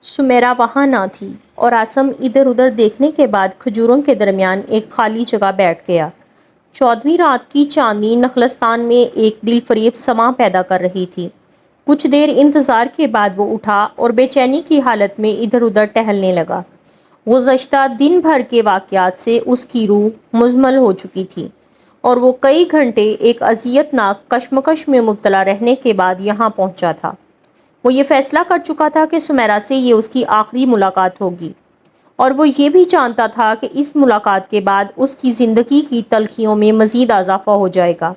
سمیرا وہاں نہ تھی اور آسم ادھر ادھر دیکھنے کے بعد کھجوروں کے درمیان ایک خالی جگہ بیٹھ گیا۔ 14ویں رات کی چاندنی نخلستان میں ایک دل فریب سما پیدا کر رہی تھی۔ کچھ دیر انتظار کے بعد وہ اٹھا اور بے چینی کی حالت میں ادھر ادھر ٹہلنے لگا۔ گزشتہ دن بھر کے واقعات سے اس کی روح مزمل ہو چکی تھی اور وہ کئی گھنٹے ایک اذیت ناک کشمکش میں مبتلا رہنے کے بعد یہاں پہنچا تھا۔ وہ یہ فیصلہ کر چکا تھا کہ سمیرا سے یہ اس کی آخری ملاقات ہوگی، اور وہ یہ بھی جانتا تھا کہ اس ملاقات کے بعد اس کی زندگی کی تلخیوں میں مزید اضافہ ہو جائے گا،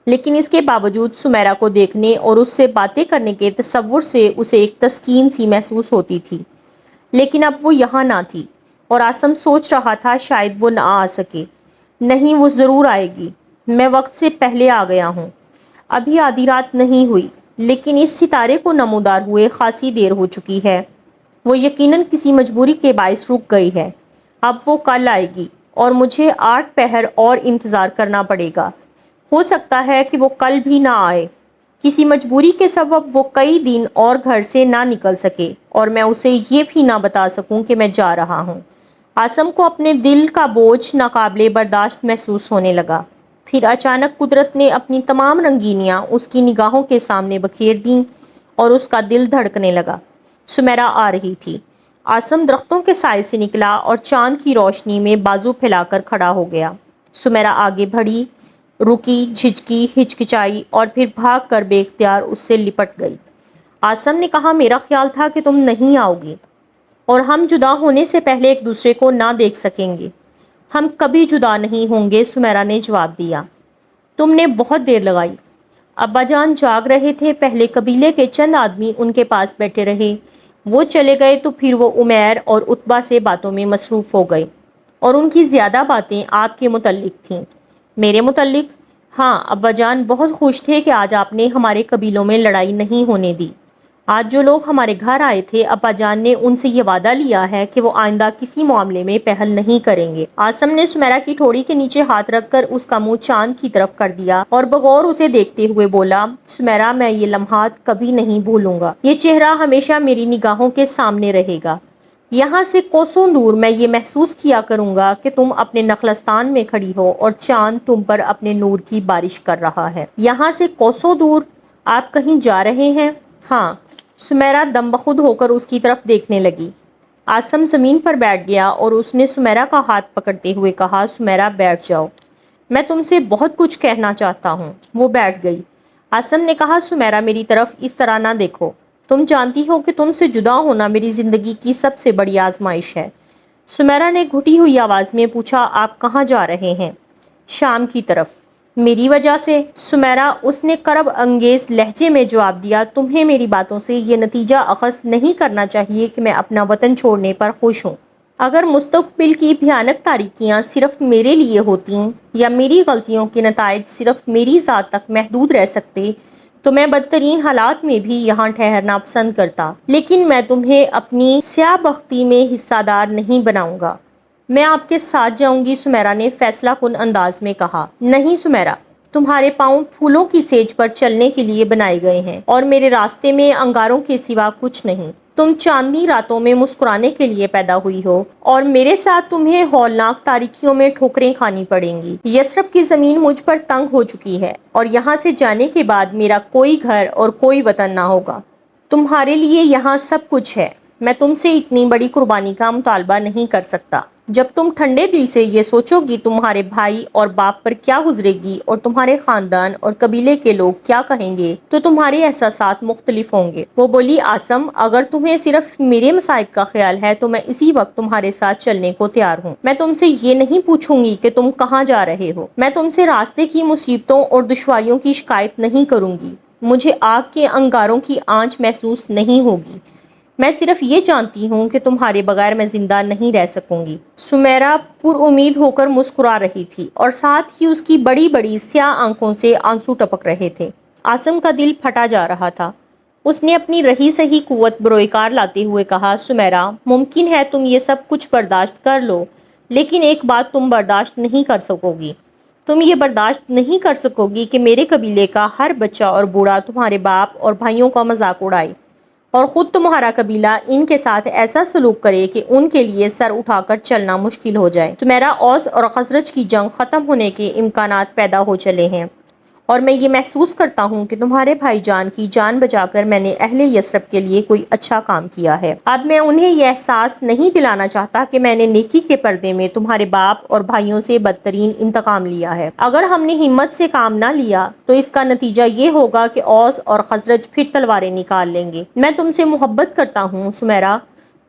لیکن اس کے باوجود سمیرا کو دیکھنے اور اس سے باتیں کرنے کے تصور سے اسے ایک تسکین سی محسوس ہوتی تھی۔ لیکن اب وہ یہاں نہ تھی اور آسم سوچ رہا تھا شاید وہ نہ آ سکے۔ نہیں، وہ ضرور آئے گی۔ میں وقت سے پہلے آ گیا ہوں۔ ابھی آدھی رات نہیں ہوئی، لیکن اس ستارے کو نمودار ہوئے خاصی دیر ہو چکی ہے۔ وہ یقیناً کسی مجبوری کے باعث رک گئی ہے۔ اب وہ کل آئے گی اور مجھے 8 پہر اور انتظار کرنا پڑے گا۔ ہو سکتا ہے کہ وہ کل بھی نہ آئے۔ کسی مجبوری کے سبب وہ کئی دن اور گھر سے نہ نکل سکے اور میں اسے یہ بھی نہ بتا سکوں کہ میں جا رہا ہوں۔ آسم کو اپنے دل کا بوجھ ناقابل برداشت محسوس ہونے لگا۔ پھر اچانک قدرت نے اپنی تمام رنگینیاں اس کی نگاہوں کے سامنے بکھیر دیں اور اس کا دل دھڑکنے لگا۔ سمیرا آ رہی تھی۔ آسم درختوں کے سائے سے نکلا اور چاند کی روشنی میں بازو پھیلا کر کھڑا ہو گیا۔ سمیرا آگے بڑھی، رکی، جھجکی، ہچکچائی اور پھر بھاگ کر بے اختیار اس سے لپٹ گئی۔ آسم نے کہا، میرا خیال تھا کہ تم نہیں آؤ گی اور ہم جدا ہونے سے پہلے ایک دوسرے کو نہ دیکھ سکیں گے۔ ہم کبھی جدا نہیں ہوں گے، سمیرا نے جواب دیا۔ تم نے بہت دیر لگائی۔ ابا جان جاگ رہے تھے، پہلے قبیلے کے چند آدمی ان کے پاس بیٹھے رہے، وہ چلے گئے تو پھر وہ عمیر اور عتبہ سے باتوں میں مصروف ہو گئے، اور ان کی زیادہ باتیں آپ کے متعلق تھیں۔ میرے متعلق؟ ہاں، ابا جان بہت خوش تھے کہ آج آپ نے ہمارے قبیلوں میں لڑائی نہیں ہونے دی۔ آج جو لوگ ہمارے گھر آئے تھے، ابا جان نے ان سے یہ وعدہ لیا ہے کہ وہ آئندہ کسی معاملے میں پہل نہیں کریں گے۔ آسم نے سمیرا کی ٹھوڑی کے نیچے ہاتھ رکھ کر اس کا منہ چاند کی طرف کر دیا اور بغور اسے دیکھتے ہوئے بولا، سمیرا، میں یہ لمحات کبھی نہیں بھولوں گا۔ یہ چہرہ ہمیشہ میری نگاہوں کے سامنے رہے گا۔ یہاں سے کوسوں دور میں یہ محسوس کیا کروں گا کہ تم اپنے نخلستان میں کھڑی ہو اور چاند تم پر اپنے نور کی بارش کر رہا ہے۔ یہاں سے کوسوں دور آپ کہیں جا رہے ہیں؟ ہاں۔ سمیرا دم بخود ہو کر اس کی طرف دیکھنے لگی۔ آسم زمین پر بیٹھ گیا اور اس نے سمیرا کا ہاتھ پکڑتے ہوئے کہا، سمیرا بیٹھ جاؤ، میں تم سے بہت کچھ کہنا چاہتا ہوں۔ وہ بیٹھ گئی۔ آسم نے کہا، سمیرا میری طرف اس طرح نہ دیکھو، تم جانتی ہو کہ تم سے جدا ہونا میری زندگی کی سب سے بڑی آزمائش ہے۔ سمیرا نے گھٹی ہوئی آواز میں پوچھا، آپ کہاں جا رہے ہیں؟ شام کی طرف۔ میری وجہ سے؟ سمیرا، اس نے کرب انگیز لہجے میں جواب دیا، تمہیں میری باتوں سے یہ نتیجہ اخذ نہیں کرنا چاہیے کہ میں اپنا وطن چھوڑنے پر خوش ہوں۔ اگر مستقبل کی بھیانک تاریکیاں صرف میرے لیے ہوتیں یا میری غلطیوں کے نتائج صرف میری ذات تک محدود رہ سکتے تو میں بدترین حالات میں بھی یہاں ٹھہرنا پسند کرتا، لیکن میں تمہیں اپنی سیاہ بختی میں حصہ دار نہیں بناؤں گا۔ میں آپ کے ساتھ جاؤں گی، سمیرا نے فیصلہ کن انداز میں کہا۔ نہیں سمیرا، تمہارے پاؤں پھولوں کی سیج پر چلنے کے لیے بنائے گئے ہیں اور میرے راستے میں انگاروں کے سوا کچھ نہیں۔ تم چاندنی راتوں میں مسکرانے کے لیے پیدا ہوئی ہو اور میرے ساتھ تمہیں ہولناک تاریکیوں میں ٹھوکریں کھانی پڑیں گی۔ یثرب کی زمین مجھ پر تنگ ہو چکی ہے اور یہاں سے جانے کے بعد میرا کوئی گھر اور کوئی وطن نہ ہوگا۔ تمہارے لیے یہاں سب کچھ ہے، میں تم سے اتنی بڑی قربانی کا مطالبہ نہیں کر سکتا۔ جب تم ٹھنڈے دل سے یہ سوچو گی تمہارے بھائی اور باپ پر کیا گزرے گی اور تمہارے خاندان اور قبیلے کے لوگ کیا کہیں گے تو تمہارے احساسات مختلف ہوں گے۔ وہ بولی، آسم، اگر تمہیں صرف میرے مصائب کا خیال ہے تو میں اسی وقت تمہارے ساتھ چلنے کو تیار ہوں۔ میں تم سے یہ نہیں پوچھوں گی کہ تم کہاں جا رہے ہو، میں تم سے راستے کی مصیبتوں اور دشواریوں کی شکایت نہیں کروں گی، مجھے آگ کے انگاروں کی آنچ محسوس نہیں ہوگی، میں صرف یہ جانتی ہوں کہ تمہارے بغیر میں زندہ نہیں رہ سکوں گی۔ سمیرا پر امید ہو کر مسکرا رہی تھی اور ساتھ ہی اس کی بڑی بڑی سیاہ آنکھوں سے آنسو ٹپک رہے تھے۔ آسم کا دل پھٹا جا رہا تھا۔ اس نے اپنی رہی سہی قوت بروئے کار لاتے ہوئے کہا، سمیرا، ممکن ہے تم یہ سب کچھ برداشت کر لو، لیکن ایک بات تم برداشت نہیں کر سکو گی۔ تم یہ برداشت نہیں کر سکو گی کہ میرے قبیلے کا ہر بچہ اور بوڑھا تمہارے باپ اور بھائیوں کا مذاق اڑائے اور خود تمہارا قبیلہ ان کے ساتھ ایسا سلوک کرے کہ ان کے لیے سر اٹھا کر چلنا مشکل ہو جائے۔ سمیرا، اوس اور خزرج کی جنگ ختم ہونے کے امکانات پیدا ہو چلے ہیں، اور میں یہ محسوس کرتا ہوں کہ تمہارے بھائی جان کی جان بچا کر میں نے اہل یثرب کے لیے کوئی اچھا کام کیا ہے۔ اب میں انہیں یہ احساس نہیں دلانا چاہتا کہ میں نے نیکی کے پردے میں تمہارے باپ اور بھائیوں سے بدترین انتقام لیا ہے۔ اگر ہم نے ہمت سے کام نہ لیا تو اس کا نتیجہ یہ ہوگا کہ اوس اور خزرج پھر تلواریں نکال لیں گے۔ میں تم سے محبت کرتا ہوں سمیرا،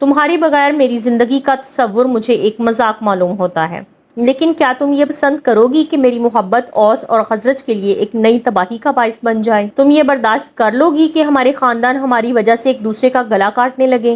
تمہارے بغیر میری زندگی کا تصور مجھے ایک مذاق معلوم ہوتا ہے، لیکن کیا تم یہ پسند کرو گی کہ میری محبت اوس اور خزرج کے لیے ایک نئی تباہی کا باعث بن جائے؟ تم یہ برداشت کر لو گی کہ ہمارے خاندان ہماری وجہ سے ایک دوسرے کا گلا کاٹنے لگے؟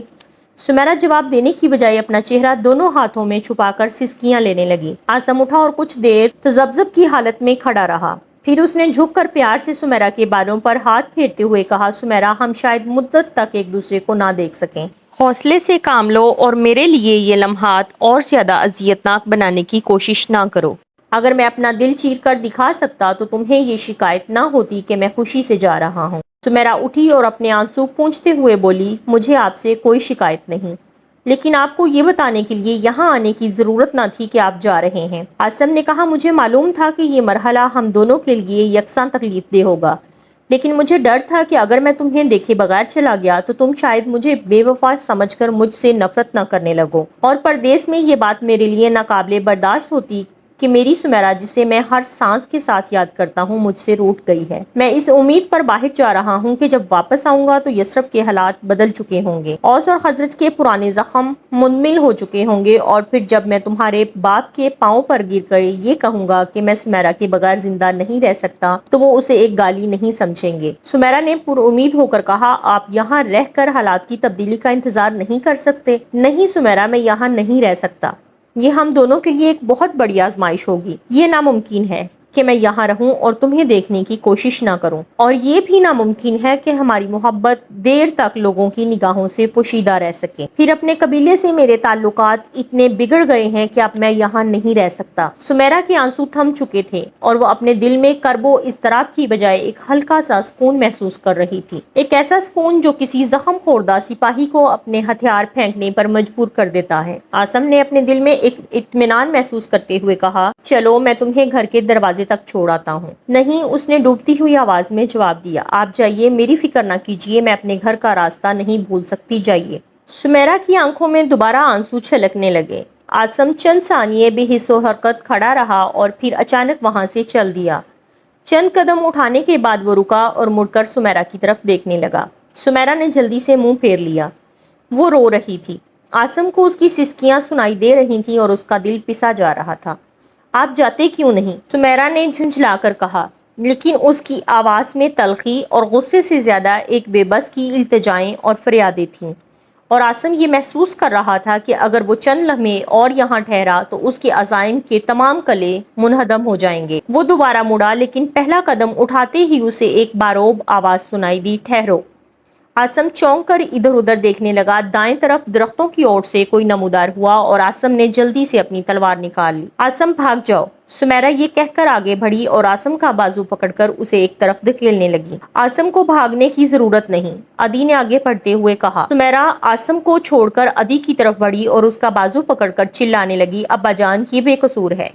سمیرا جواب دینے کی بجائے اپنا چہرہ دونوں ہاتھوں میں چھپا کر سسکیاں لینے لگی۔ عاصم اٹھا اور کچھ دیر تذبذب کی حالت میں کھڑا رہا، پھر اس نے جھک کر پیار سے سمیرا کے بالوں پر ہاتھ پھیرتے ہوئے کہا، سمیرا، ہم شاید مدت تک ایک دوسرے کو نہ دیکھ سکیں۔ حوصلے سے کام لو اور میرے لیے یہ لمحات اور زیادہ اذیتناک بنانے کی کوشش نہ کرو۔ اگر میں اپنا دل چیر کر دکھا سکتا تو تمہیں یہ شکایت نہ ہوتی کہ میں خوشی سے جا رہا ہوں۔ سمیرا اٹھی اور اپنے آنسو پونچھتے ہوئے بولی، مجھے آپ سے کوئی شکایت نہیں، لیکن آپ کو یہ بتانے کے لیے یہاں آنے کی ضرورت نہ تھی کہ آپ جا رہے ہیں۔ عاصم نے کہا، مجھے معلوم تھا کہ یہ مرحلہ ہم دونوں کے لیے یکساں تکلیف دہ ہوگا، لیکن مجھے ڈر تھا کہ اگر میں تمہیں دیکھے بغیر چلا گیا تو تم شاید مجھے بے وفا سمجھ کر مجھ سے نفرت نہ کرنے لگو، اور پردیس میں یہ بات میرے لیے ناقابل برداشت ہوتی کہ میری سمیرا، جسے میں ہر سانس کے ساتھ یاد کرتا ہوں، مجھ سے روٹھ گئی ہے۔ میں اس امید پر باہر جا رہا ہوں کہ جب واپس آؤں گا تو یثرب کے حالات بدل چکے ہوں گے، اوس اور خزرج کے پرانے زخم منمل ہو چکے ہوں گے، اور پھر جب میں تمہارے باپ کے پاؤں پر گر کر یہ کہوں گا کہ میں سمیرا کے بغیر زندہ نہیں رہ سکتا تو وہ اسے ایک گالی نہیں سمجھیں گے۔ سمیرا نے پر امید ہو کر کہا، آپ یہاں رہ کر حالات کی تبدیلی کا انتظار نہیں کر سکتے؟ نہیں سمیرا، میں یہاں نہیں رہ سکتا، یہ ہم دونوں کے لیے ایک بہت بڑی آزمائش ہوگی۔ یہ ناممکن ہے کہ میں یہاں رہوں اور تمہیں دیکھنے کی کوشش نہ کروں، اور یہ بھی ناممکن ہے کہ ہماری محبت دیر تک لوگوں کی نگاہوں سے پوشیدہ رہ سکے۔ پھر اپنے قبیلے سے میرے تعلقات اتنے بگڑ گئے ہیں کہ اب میں یہاں نہیں رہ سکتا۔ سمیرا کے آنسو تھم چکے تھے اور وہ اپنے دل میں کرب و اضطراب کی بجائے ایک ہلکا سا سکون محسوس کر رہی تھی، ایک ایسا سکون جو کسی زخم خوردہ سپاہی کو اپنے ہتھیار پھینکنے پر مجبور کر دیتا ہے۔ عاصم نے اپنے دل میں ایک اطمینان محسوس کرتے ہوئے کہا، چلو میں تمہیں گھر کے دروازے تک چھوڑ آتا ہوں۔ نہیں، اس نے ڈوبتی ہوئی آواز میں جواب دیا، آپ جائیے، میری فکر نہ کیجیے، میں اپنے گھر کا راستہ نہیں بھول سکتی، جائیے۔ سمیرا کی آنکھوں میں دوبارہ آنسو چھلکنے لگے۔ عاصم چند ثانیے بے حس و حرکت کھڑا رہا اور پھر اچانک وہاں سے چل دیا۔ چند قدم اٹھانے کے بعد وہ رکا اور مڑ کر سمیرا کی طرف دیکھنے لگا۔ سمیرا نے جلدی سے منہ پھیر لیا، وہ رو رہی تھی۔ عاصم کو اس کی سسکیاں سنائی دے رہی تھیں اور اس کا دل پسا جا رہا تھا۔ آپ جاتے کیوں نہیں؟ سمیرا نے جھنجھلا کر کہا، لیکن اس کی آواز میں تلخی اور غصے سے زیادہ ایک بے بس کی التجائیں اور فریادیں تھیں، اور عاصم یہ محسوس کر رہا تھا کہ اگر وہ چند لمحے اور یہاں ٹھہرا تو اس کے عزائم کے تمام قلعے منہدم ہو جائیں گے۔ وہ دوبارہ مڑا، لیکن پہلا قدم اٹھاتے ہی اسے ایک باروب آواز سنائی دی، ٹھہرو۔ عاصم چونک کر ادھر ادھر دیکھنے لگا۔ دائیں طرف درختوں کی اوٹ سے کوئی نمودار ہوا اور عاصم نے جلدی سے اپنی تلوار نکال لی۔ عاصم، بھاگ جاؤ! سمیرا یہ کہہ کر آگے بڑھی اور عاصم کا بازو پکڑ کر اسے ایک طرف دھکیلنے لگی۔ عاصم کو بھاگنے کی ضرورت نہیں، ادی نے آگے بڑھتے ہوئے کہا۔ سمیرا عاصم کو چھوڑ کر ادی کی طرف بڑھی اور اس کا بازو پکڑ کر چلانے لگی، ابا جان، یہ بے قصور ہے،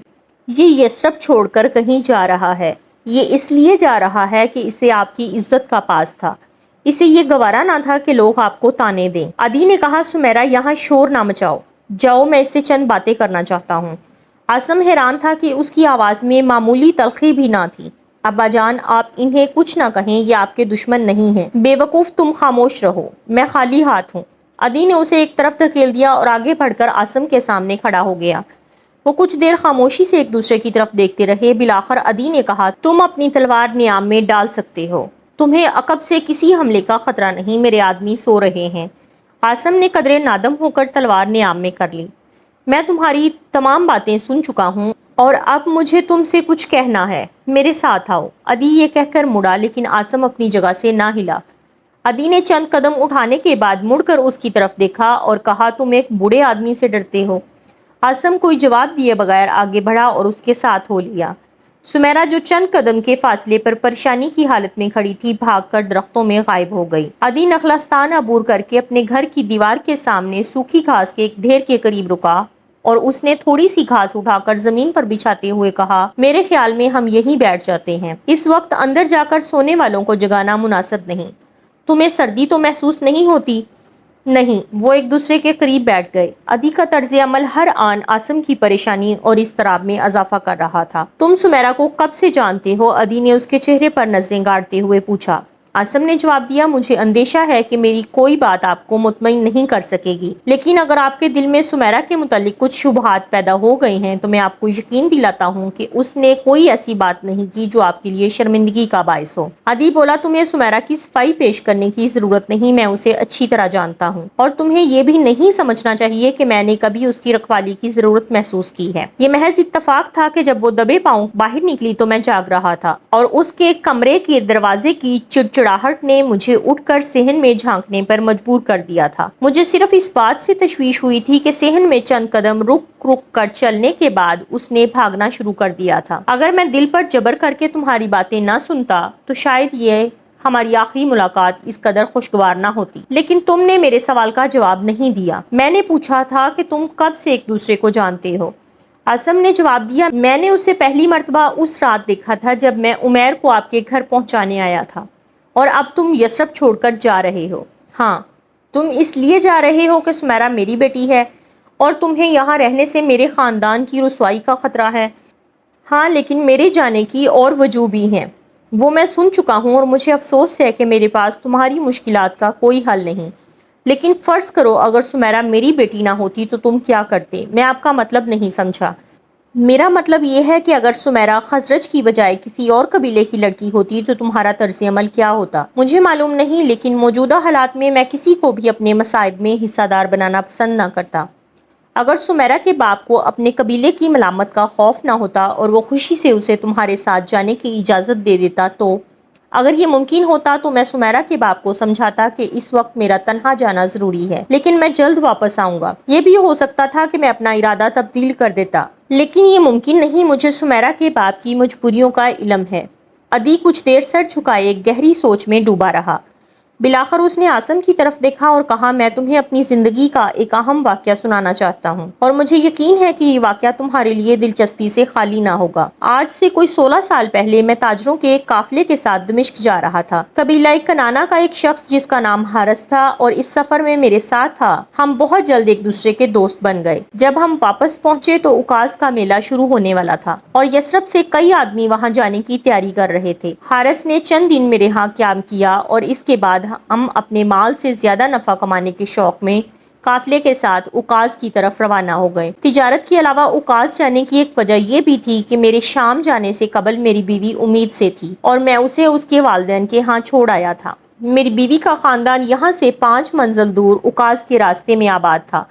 یہ یثرب چھوڑ کر کہیں جا رہا ہے، یہ اس لیے جا رہا ہے کہ اسے آپ کی عزت کا پاس تھا، اسے یہ گوارا نہ تھا کہ لوگ آپ کو تانے دیں۔ ادی نے کہا، سمیرا یہاں شور نہ مچاؤ، جاؤ، میں اس سے چند باتیں کرنا چاہتا ہوں۔ عاصم حیران تھا کہ اس کی آواز میں معمولی تلخی بھی نہ تھی۔ ابا جان، آپ انہیں کچھ نہ کہیں، یہ آپ کے دشمن نہیں ہیں۔ بے وقوف، تم خاموش رہو، میں خالی ہاتھ ہوں۔ ادی نے اسے ایک طرف دھکیل دیا اور آگے بڑھ کر عاصم کے سامنے کھڑا ہو گیا۔ وہ کچھ دیر خاموشی سے ایک دوسرے کی طرف دیکھتے رہے۔ بالآخر ادی نے کہا، تم اپنی تلوار نیام میں ڈال سکتے ہو، تمہیں عقب سے کسی حملے کا خطرہ نہیں، میرے آدمی سو رہے ہیں۔ عاصم نے قدرے نادم ہو کر تلوار نیام میں کر لی۔ میں تمہاری تمام باتیں سن چکا ہوں اور اب مجھے تم سے کچھ کہنا ہے، میرے ساتھ آؤ۔ ادی یہ کہہ کر مڑا، لیکن عاصم اپنی جگہ سے نہ ہلا۔ ادی نے چند قدم اٹھانے کے بعد مڑ کر اس کی طرف دیکھا اور کہا، تم ایک بوڑھے آدمی سے ڈرتے ہو؟ عاصم کوئی جواب دیے بغیر آگے بڑھا اور اس کے ساتھ ہو لیا۔ سمیرا جو چند قدم کے فاصلے پر پریشانی کی حالت میں کھڑی تھی بھاگ کر درختوں میں غائب ہو گئی۔ عدی نخلستان عبور کر کے اپنے گھر کی دیوار کے سامنے سوکھی گھاس کے ایک ڈھیر کے قریب رکا اور اس نے تھوڑی سی گھاس اٹھا کر زمین پر بچھاتے ہوئے کہا، میرے خیال میں ہم یہیں بیٹھ جاتے ہیں۔ اس وقت اندر جا کر سونے والوں کو جگانا مناسب نہیں۔ تمہیں سردی تو محسوس نہیں ہوتی؟ نہیں۔ وہ ایک دوسرے کے قریب بیٹھ گئے۔ عدی کا طرز عمل ہر آن عاصم کی پریشانی اور اضطراب میں اضافہ کر رہا تھا۔ تم سمیرا کو کب سے جانتے ہو؟ عدی نے اس کے چہرے پر نظریں گاڑتے ہوئے پوچھا۔ عاصم نے جواب دیا، مجھے اندیشہ ہے کہ میری کوئی بات آپ کو مطمئن نہیں کر سکے گی، لیکن اگر آپ کے دل میں سمیرا کے متعلق کچھ شبہات پیدا ہو گئے ہیں تو میں آپ کو یقین دلاتا ہوں کہ اس نے کوئی ایسی بات نہیں کی جو آپ کے لیے شرمندگی کا باعث ہو۔ عدی بولا، تمہیں سمیرا کی صفائی پیش کرنے کی ضرورت نہیں، میں اسے اچھی طرح جانتا ہوں، اور تمہیں یہ بھی نہیں سمجھنا چاہیے کہ میں نے کبھی اس کی رکھوالی کی ضرورت محسوس کی ہے۔ یہ محض اتفاق تھا کہ جب وہ دبے پاؤں باہر نکلی تو میں جاگ رہا تھا اور اس کے کمرے کے دروازے کی چڑچڑاہٹ نے مجھے اٹھ کر صحن میں جھانکنے پر مجبور کر دیا تھا۔ مجھے صرف اس بات سے تشویش ہوئی تھی کہ صحن میں چند قدم رک کر چلنے کے بعد اس نے بھاگنا شروع کر دیا تھا۔ اگر میں دل پر جبر کر کے تمہاری باتیں نہ سنتا تو شاید یہ ہماری آخری ملاقات اس قدر خوشگوار نہ ہوتی۔ لیکن تم نے میرے سوال کا جواب نہیں دیا۔ میں نے پوچھا تھا کہ تم کب سے ایک دوسرے کو جانتے ہو؟ عاصم نے جواب دیا، میں نے اسے پہلی مرتبہ اس رات دیکھا تھا جب میں عمیر کو آپ کے گھر پہنچانے آیا تھا، اور اب تم یثرب چھوڑ کر جا رہے ہو۔ ہاں، تم اس لیے جا رہے ہو کہ سمیرا میری بیٹی ہے اور تمہیں یہاں رہنے سے میرے خاندان کی رسوائی کا خطرہ ہے۔ ہاں، لیکن میرے جانے کی اور وجوہ بھی ہیں، وہ میں سن چکا ہوں، اور مجھے افسوس ہے کہ میرے پاس تمہاری مشکلات کا کوئی حل نہیں۔ لیکن فرض کرو اگر سمیرا میری بیٹی نہ ہوتی تو تم کیا کرتے؟ میں آپ کا مطلب نہیں سمجھا۔ میرا مطلب یہ ہے کہ اگر سمیرا خزرج کی بجائے کسی اور قبیلے کی لڑکی ہوتی تو تمہارا طرز عمل کیا ہوتا؟ مجھے معلوم نہیں، لیکن موجودہ حالات میں میں کسی کو بھی اپنے مصائب میں حصہ دار بنانا پسند نہ کرتا۔ اگر سمیرا کے باپ کو اپنے قبیلے کی ملامت کا خوف نہ ہوتا اور وہ خوشی سے اسے تمہارے ساتھ جانے کی اجازت دے دیتا تو اگر یہ ممکن ہوتا تو میں سمیرا کے باپ کو سمجھاتا کہ اس وقت میرا تنہا جانا ضروری ہے، لیکن میں جلد واپس آؤں گا۔ یہ بھی ہو سکتا تھا کہ میں اپنا ارادہ تبدیل کر دیتا، لیکن یہ ممکن نہیں۔ مجھے سمیرا کے باپ کی مجبوریوں کا علم ہے۔ عدی کچھ دیر سر جھکائے ایک گہری سوچ میں ڈوبا رہا۔ بلاخر اس نے عاصم کی طرف دیکھا اور کہا، میں تمہیں اپنی زندگی کا ایک اہم واقعہ سنانا چاہتا ہوں، اور مجھے یقین ہے کہ یہ واقعہ تمہارے لیے دلچسپی سے خالی نہ ہوگا۔ آج سے کوئی 16 سال پہلے میں تاجروں کے ایک قافلے کے ساتھ دمشق جا رہا تھا۔ قبیلہ کنانا کا ایک شخص جس کا نام حارث تھا اور اس سفر میں میرے ساتھ تھا، ہم بہت جلد ایک دوسرے کے دوست بن گئے۔ جب ہم واپس پہنچے تو اکاز کا میلہ شروع ہونے والا تھا اور یثرب سے کئی آدمی وہاں جانے کی تیاری کر رہے تھے۔ حارث نے چند دن میرے ہاں قیام کیا اور اس کے بعد ہم اپنے مال سے زیادہ نفع کمانے کے شوق میں قافلے کے ساتھ اکاز کی طرف روانہ ہو گئے۔ تجارت کے علاوہ اکاز جانے کی ایک وجہ یہ بھی تھی کہ میرے شام جانے سے قبل میری بیوی امید سے تھی اور میں اسے اس کے والدین کے ہاں چھوڑ آیا تھا۔ میری بیوی کا خاندان یہاں سے 5 منزل دور اکاز کے راستے میں آباد تھا،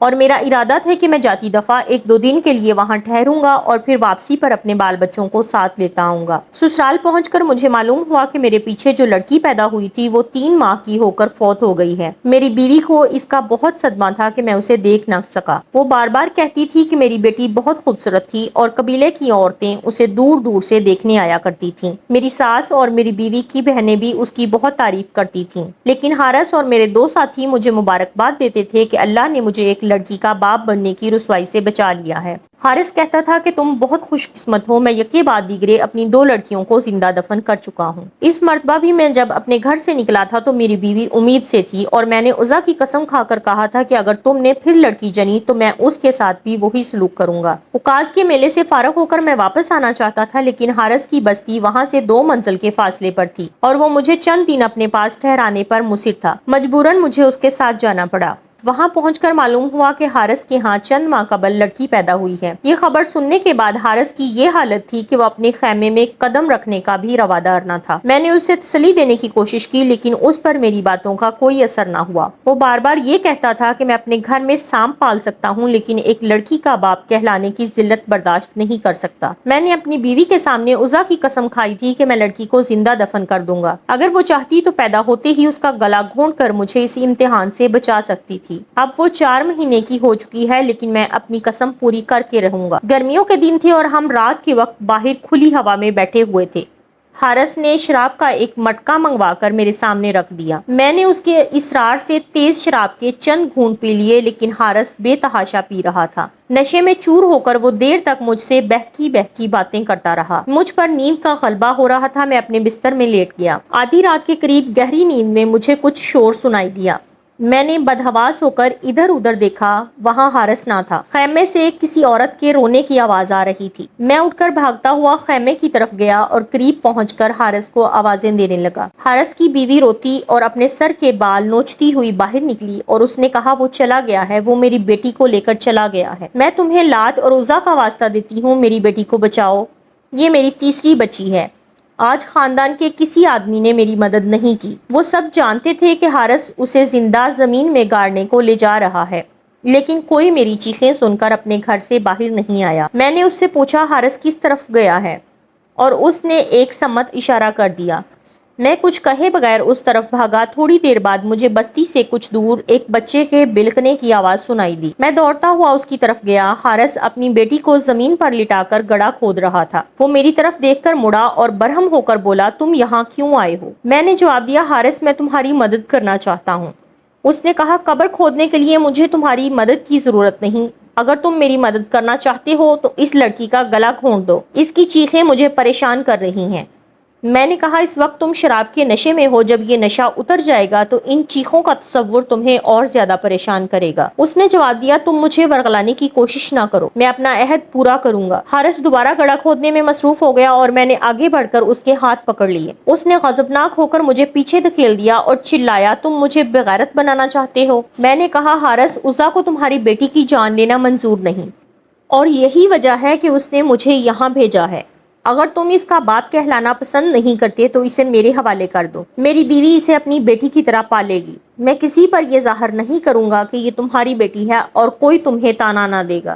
اور میرا ارادہ تھا کہ میں جاتی دفعہ 1-2 دن کے لیے وہاں ٹھہروں گا اور پھر واپسی پر اپنے بال بچوں کو ساتھ لیتا آؤں گا۔ سسرال پہنچ کر مجھے معلوم ہوا کہ میرے پیچھے جو لڑکی پیدا ہوئی تھی وہ 3 ماہ کی ہو کر فوت ہو گئی ہے۔ میری بیوی کو اس کا بہت صدمہ تھا کہ میں اسے دیکھ نہ سکا۔ وہ بار بار کہتی تھی کہ میری بیٹی بہت خوبصورت تھی اور قبیلے کی عورتیں اسے دور دور سے دیکھنے آیا کرتی تھیں۔ میری ساس اور میری بیوی کی بہنیں بھی اس کی بہت تعریف کرتی تھیں، لیکن حارث اور میرے 2 ساتھی مجھے مبارکباد دیتے تھے کہ اللہ نے مجھے ایک لڑکی کا باپ بننے کی رسوائی سے بچا لیا ہے۔ حارث کہتا تھا کہ تم بہت خوش قسمت ہو، میں یکے بعد دیگرے اپنی 2 لڑکیوں کو زندہ دفن کر چکا ہوں۔ اس مرتبہ بھی میں جب اپنے گھر سے نکلا تھا تو میری بیوی امید سے تھی اور میں نے عزا کی قسم کھا کر کہا تھا کہ اگر تم نے پھر لڑکی جنی تو میں اس کے ساتھ بھی وہی سلوک کروں گا۔ اکاز کے میلے سے فارغ ہو کر میں واپس آنا چاہتا تھا، لیکن حارث کی بستی وہاں سے 2 منزل کے فاصلے پر تھی اور وہ مجھے چند دن اپنے پاس ٹھہرانے پر مصر تھا۔ مجبوراً مجھے اس کے ساتھ جانا پڑا۔ وہاں پہنچ کر معلوم ہوا کہ حارث کے ہاں چند ماہ قبل لڑکی پیدا ہوئی ہے۔ یہ خبر سننے کے بعد حارث کی یہ حالت تھی کہ وہ اپنے خیمے میں قدم رکھنے کا بھی روادار نہ تھا۔ میں نے اسے تسلی دینے کی کوشش کی، لیکن اس پر میری باتوں کا کوئی اثر نہ ہوا۔ وہ بار بار یہ کہتا تھا کہ میں اپنے گھر میں سانپ پال سکتا ہوں، لیکن ایک لڑکی کا باپ کہلانے کی ذلت برداشت نہیں کر سکتا۔ میں نے اپنی بیوی کے سامنے عزا کی قسم کھائی تھی کہ میں لڑکی کو زندہ دفن کر دوں گا۔ اگر وہ چاہتی تو پیدا ہوتے ہی اس کا گلا گھونٹ کر مجھے اس امتحان سے بچا سکتی تھی۔ تھی۔ اب وہ 4 مہینے کی ہو چکی ہے، لیکن میں اپنی قسم پوری کر کے رہوں گا۔ گرمیوں کے دن تھے اور ہم رات کے وقت باہر کھلی ہوا میں بیٹھے ہوئے تھے۔ حارث نے شراب کا ایک مٹکا منگوا کر میرے سامنے رکھ دیا۔ میں نے اس کے اصرار سے تیز شراب کے چند گھونٹ پی لیے، لیکن حارث بے تحاشا پی رہا تھا۔ نشے میں چور ہو کر وہ دیر تک مجھ سے بہکی بہکی باتیں کرتا رہا۔ مجھ پر نیند کا غلبہ ہو رہا تھا۔ میں اپنے بستر میں لیٹ گیا۔ آدھی رات کے قریب گہری نیند میں مجھے کچھ شور سنائی دیا۔ میں نے بدحواس ہو کر ادھر ادھر دیکھا، وہاں حارث نہ تھا۔ خیمے سے کسی عورت کے رونے کی آواز آ رہی تھی۔ میں اٹھ کر بھاگتا ہوا خیمے کی طرف گیا اور قریب پہنچ کر حارث کو آوازیں دینے لگا۔ حارث کی بیوی روتی اور اپنے سر کے بال نوچتی ہوئی باہر نکلی اور اس نے کہا وہ چلا گیا ہے، وہ میری بیٹی کو لے کر چلا گیا ہے۔ میں تمہیں لات اور عزا کا واسطہ دیتی ہوں، میری بیٹی کو بچاؤ، یہ میری تیسری بچی ہے۔ آج خاندان کے کسی آدمی نے میری مدد نہیں کی۔ وہ سب جانتے تھے کہ حارث اسے زندہ زمین میں گاڑنے کو لے جا رہا ہے، لیکن کوئی میری چیخیں سن کر اپنے گھر سے باہر نہیں آیا۔ میں نے اس سے پوچھا حارث کس طرف گیا ہے، اور اس نے ایک سمت اشارہ کر دیا۔ میں کچھ کہے بغیر اس طرف بھاگا۔ تھوڑی دیر بعد مجھے بستی سے کچھ دور ایک بچے کے بلکنے کی آواز سنائی دی۔ میں دوڑتا ہوا اس کی طرف گیا۔ حارث اپنی بیٹی کو زمین پر لٹا کر گڑھا کھود رہا تھا۔ وہ میری طرف دیکھ کر مڑا اور برہم ہو کر بولا، تم یہاں کیوں آئے ہو؟ میں نے جواب دیا، حارث میں تمہاری مدد کرنا چاہتا ہوں۔ اس نے کہا، قبر کھودنے کے لیے مجھے تمہاری مدد کی ضرورت نہیں۔ اگر تم میری مدد کرنا چاہتے ہو تو اس لڑکی کا گلا گھونٹ دو، اس کی چیخیں مجھے پریشان کر رہی ہیں۔ میں نے کہا، اس وقت تم شراب کے نشے میں ہو، جب یہ نشہ اتر جائے گا تو ان چیخوں کا تصور تمہیں اور زیادہ پریشان کرے گا۔ اس نے جواب دیا، تم مجھے ورغلانے کی کوشش نہ کرو، میں اپنا عہد پورا کروں گا۔ حارث دوبارہ گڑھا کھودنے میں مصروف ہو گیا اور میں نے آگے بڑھ کر اس کے ہاتھ پکڑ لیے۔ اس نے غضبناک ہو کر مجھے پیچھے دھکیل دیا اور چلایا، تم مجھے بغیرت بنانا چاہتے ہو؟ میں نے کہا، حارث عزا کو تمہاری بیٹی کی جان لینا منظور نہیں، اور یہی وجہ ہے کہ اس نے مجھے یہاں بھیجا ہے۔ اگر تم اس کا باپ کہلانا پسند نہیں کرتے تو اسے میرے حوالے کر دو، میری بیوی اسے اپنی بیٹی کی طرح پالے گی۔ میں کسی پر یہ ظاہر نہیں کروں گا کہ یہ تمہاری بیٹی ہے اور کوئی تمہیں تانا نہ دے گا۔